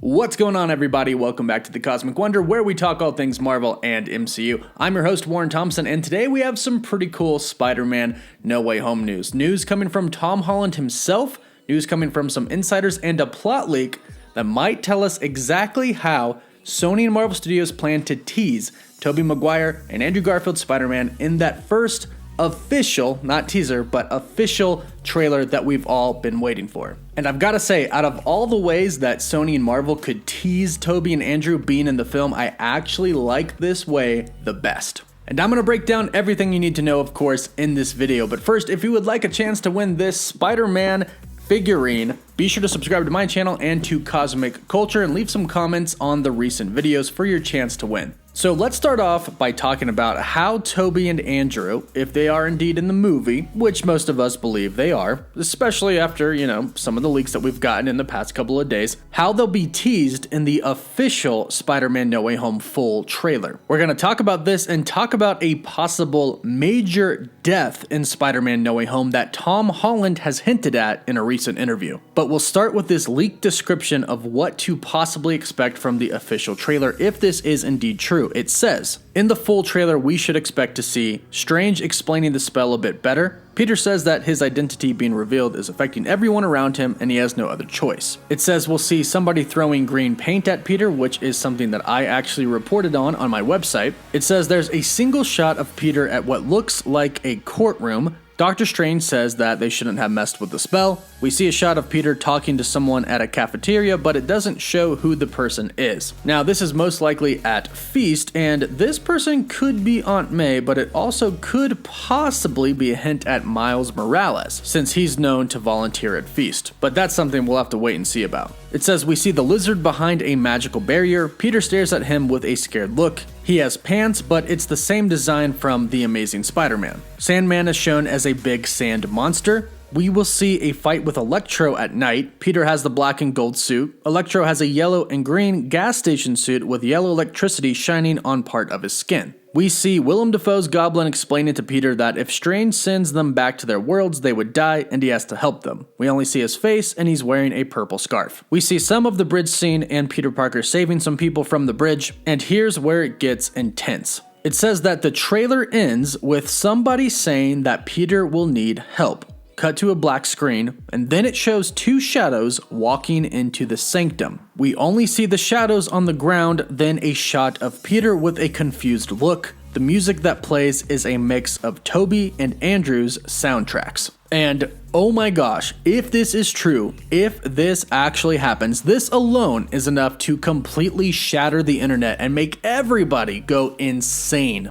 What's going on, everybody? Welcome back to The Cosmic Wonder, where we talk all things Marvel and MCU. I'm your host, Warren Thompson, and today we have some pretty cool Spider-Man No Way Home news. News coming from Tom Holland himself, news coming from some insiders, and a plot leak that might tell us exactly how Sony and Marvel Studios plan to tease Tobey Maguire and Andrew Garfield's Spider-Man in that first official, not teaser, but official trailer that we've all been waiting for. And I've got to say, out of all the ways that Sony and Marvel could tease Tobey and Andrew being in the film, I actually like this way the best. And I'm going to break down everything you need to know, of course, in this video. But first, if you would like a chance to win this Spider-Man figurine, be sure to subscribe to my channel and to Cosmic Culture and leave some comments on the recent videos for your chance to win. So let's start off by talking about how Tobey and Andrew, if they are indeed in the movie, which most of us believe they are, especially after, some of the leaks that we've gotten in the past couple of days, how they'll be teased in the official Spider-Man No Way Home full trailer. We're going to talk about this and talk about a possible major death in Spider-Man No Way Home that Tom Holland has hinted at in a recent interview. But we'll start with this leaked description of what to possibly expect from the official trailer if this is indeed true. It says, in the full trailer, we should expect to see Strange explaining the spell a bit better. Peter says that his identity being revealed is affecting everyone around him and he has no other choice. It says we'll see somebody throwing green paint at Peter, which is something that I actually reported on my website. It says there's a single shot of Peter at what looks like a courtroom. Doctor Strange says that they shouldn't have messed with the spell. We see a shot of Peter talking to someone at a cafeteria, but it doesn't show who the person is. Now, this is most likely at Feast, and this person could be Aunt May, but it also could possibly be a hint at Miles Morales, since he's known to volunteer at Feast. But that's something we'll have to wait and see about. It says we see the lizard behind a magical barrier. Peter stares at him with a scared look. He has pants, but it's the same design from The Amazing Spider-Man. Sandman is shown as a big sand monster. We will see a fight with Electro at night. Peter has the black and gold suit. Electro has a yellow and green gas station suit with yellow electricity shining on part of his skin. We see Willem Dafoe's Goblin explaining to Peter that if Strange sends them back to their worlds, they would die and he has to help them. We only see his face and he's wearing a purple scarf. We see some of the bridge scene and Peter Parker saving some people from the bridge, and here's where it gets intense. It says that the trailer ends with somebody saying that Peter will need help. Cut to a black screen, and then it shows two shadows walking into the sanctum. We only see the shadows on the ground, then a shot of Peter with a confused look. The music that plays is a mix of Tobey and Andrew's soundtracks. And oh my gosh, if this is true, if this actually happens, this alone is enough to completely shatter the internet and make everybody go insane.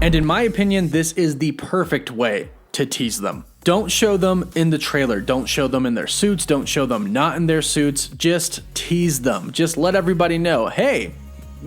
And in my opinion, this is the perfect way to tease them. Don't show them in the trailer. Don't show them in their suits. Don't show them not in their suits. Just tease them. Just let everybody know, hey,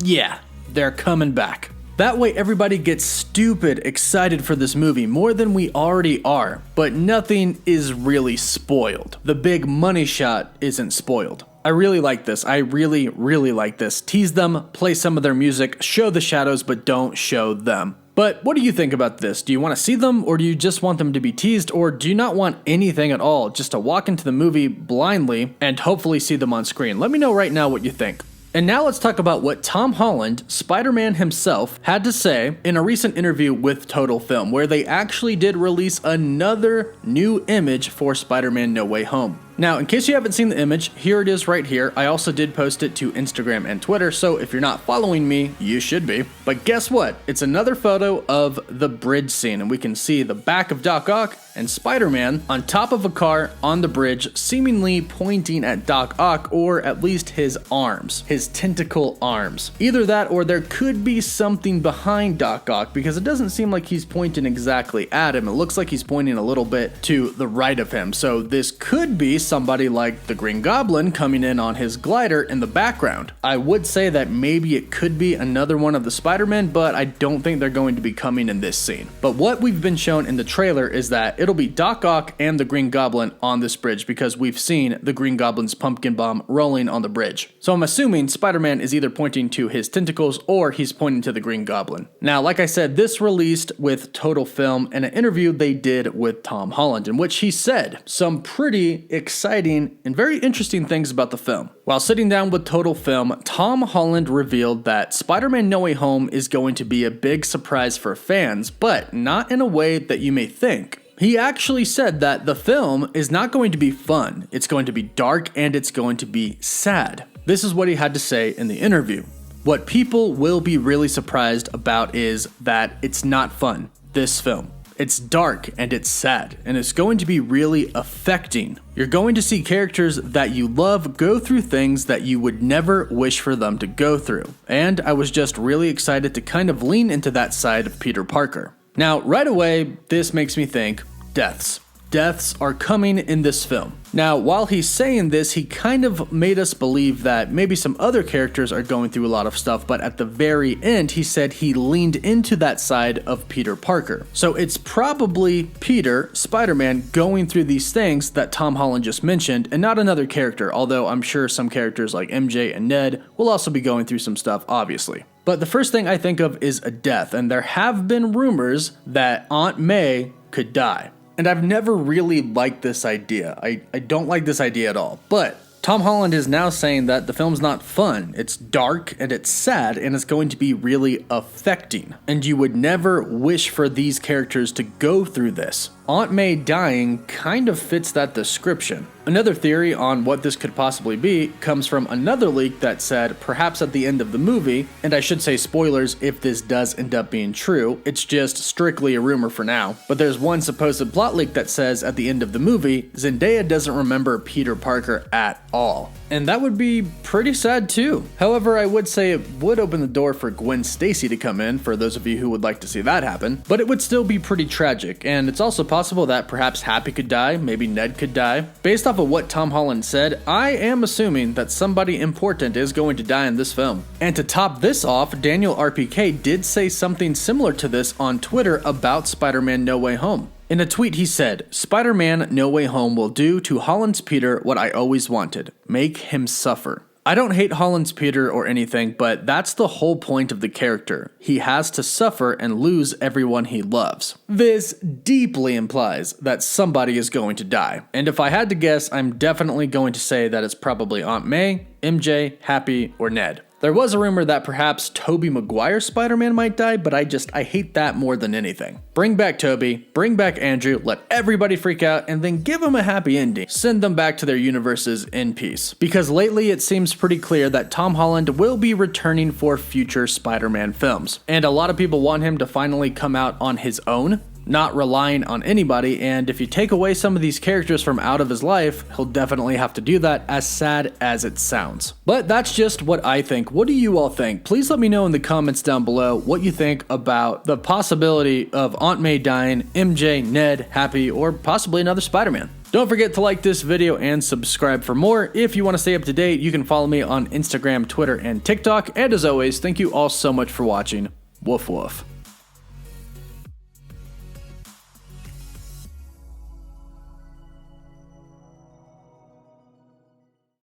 yeah, they're coming back. That way everybody gets stupid excited for this movie more than we already are, but nothing is really spoiled. The big money shot isn't spoiled. I really like this. I really like this. Tease them, play some of their music, show the shadows, but don't show them. But what do you think about this? Do you want to see them, or do you just want them to be teased, or do you not want anything at all, just to walk into the movie blindly and hopefully see them on screen? Let me know right now what you think. And now let's talk about what Tom Holland, Spider-Man himself, had to say in a recent interview with Total Film, where they actually did release another new image for Spider-Man No Way Home. Now, in case you haven't seen the image, here it is right here. I also did post it to Instagram and Twitter, so if you're not following me, you should be. But guess what? It's another photo of the bridge scene, and we can see the back of Doc Ock and Spider-Man on top of a car on the bridge, seemingly pointing at Doc Ock, or at least his arms, his tentacle arms. Either that, or there could be something behind Doc Ock, because it doesn't seem like he's pointing exactly at him. It looks like he's pointing a little bit to the right of him, so this could be somebody like the Green Goblin coming in on his glider in the background. I would say that maybe it could be another one of the Spider-Men, but I don't think they're going to be coming in this scene. But what we've been shown in the trailer is that it'll be Doc Ock and the Green Goblin on this bridge, because we've seen the Green Goblin's pumpkin bomb rolling on the bridge. So I'm assuming Spider-Man is either pointing to his tentacles or he's pointing to the Green Goblin. Now, like I said, this released with Total Film in an interview they did with Tom Holland, in which he said some pretty exciting exciting and very interesting things about the film. While sitting down with Total Film, Tom Holland revealed that Spider-Man No Way Home is going to be a big surprise for fans, but not in a way that you may think. He actually said that the film is not going to be fun, it's going to be dark, and it's going to be sad. This is what he had to say in the interview. What people will be really surprised about is that it's not fun, this film. It's dark and it's sad, and it's going to be really affecting. You're going to see characters that you love go through things that you would never wish for them to go through. And I was just really excited to kind of lean into that side of Peter Parker. Now, right away, this makes me think deaths. Deaths are coming in this film. Now, while he's saying this, he kind of made us believe that maybe some other characters are going through a lot of stuff, but at the very end, he said he leaned into that side of Peter Parker. So it's probably Peter, Spider-Man, going through these things that Tom Holland just mentioned, and not another character, although I'm sure some characters like MJ and Ned will also be going through some stuff, obviously. But the first thing I think of is a death, and there have been rumors that Aunt May could die. And I've never really liked this idea. I don't like this idea at all. But Tom Holland is now saying that the film's not fun. It's dark and it's sad and it's going to be really affecting. And you would never wish for these characters to go through this. Aunt May dying kind of fits that description. Another theory on what this could possibly be comes from another leak that said perhaps at the end of the movie, and I should say spoilers if this does end up being true, it's just strictly a rumor for now, but there's one supposed plot leak that says at the end of the movie, Zendaya doesn't remember Peter Parker at all. And that would be pretty sad too. However, I would say it would open the door for Gwen Stacy to come in, for those of you who would like to see that happen, but it would still be pretty tragic, and it's also possible that perhaps Happy could die, maybe Ned could die. Based off of what Tom Holland said, I am assuming that somebody important is going to die in this film. And to top this off, Daniel RPK did say something similar to this on Twitter about Spider-Man No Way Home. In a tweet he said, "Spider-Man No Way Home will do to Holland's Peter what I always wanted, make him suffer." I don't hate Holland's Peter or anything, but that's the whole point of the character. He has to suffer and lose everyone he loves. This deeply implies that somebody is going to die. And if I had to guess, I'm definitely going to say that it's probably Aunt May, MJ, Happy, or Ned. There was a rumor that perhaps Tobey Maguire Spider-Man might die, but I hate that more than anything. Bring back Tobey, bring back Andrew, let everybody freak out, and then give them a happy ending. Send them back to their universes in peace. Because lately it seems pretty clear that Tom Holland will be returning for future Spider-Man films. And a lot of people want him to finally come out on his own, not relying on anybody, and if you take away some of these characters from out of his life, he'll definitely have to do that, as sad as it sounds. But that's just what I think. What do you all think? Please let me know in the comments down below what you think about the possibility of Aunt May dying, MJ, Ned, Happy, or possibly another Spider-Man. Don't forget to like this video and subscribe for more. If you want to stay up to date, you can follow me on Instagram, Twitter, and TikTok. And as always, thank you all so much for watching. Woof woof.